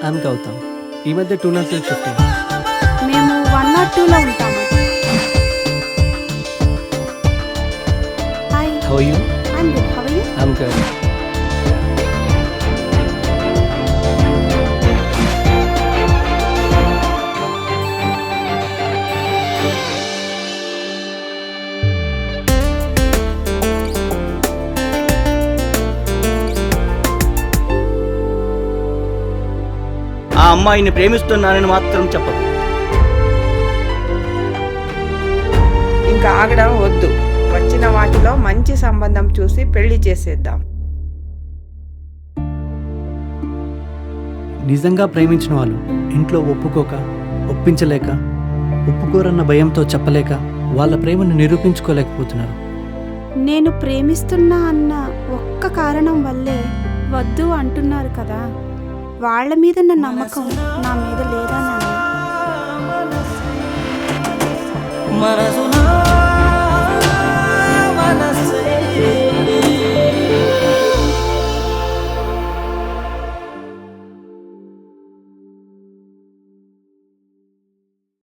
ఆమెకి అవుతాం. ఈ మధ్య 203 షిఫ్ట్ అయ్యాం. మేము 102లో ఉంటాము. Hi, how you? I'm good. How are you? I'm good. ఆ అమ్మాయిని ప్రేమిస్తున్నానని మాత్రం చెప్పదు. ఇంకా ఆగడం వద్దు. వచ్చిన వాటిలో మంచి సంబంధం చూసి పెళ్లి చేసేద్దాం. నిజంగా ప్రేమించిన వాళ్ళు ఇంట్లో ఒప్పించలేక, ఒప్పుకోరన్న భయంతో చెప్పలేక వాళ్ళ ప్రేమను నిరూపించుకోలేకపోతున్నారు. నేను ప్రేమిస్తున్నా అన్న ఒక్క కారణం వల్లే వద్దు అంటున్నారు కదా. వాళ్ళ మీద నా నమ్మకం నా మీద లేదా నాన్న?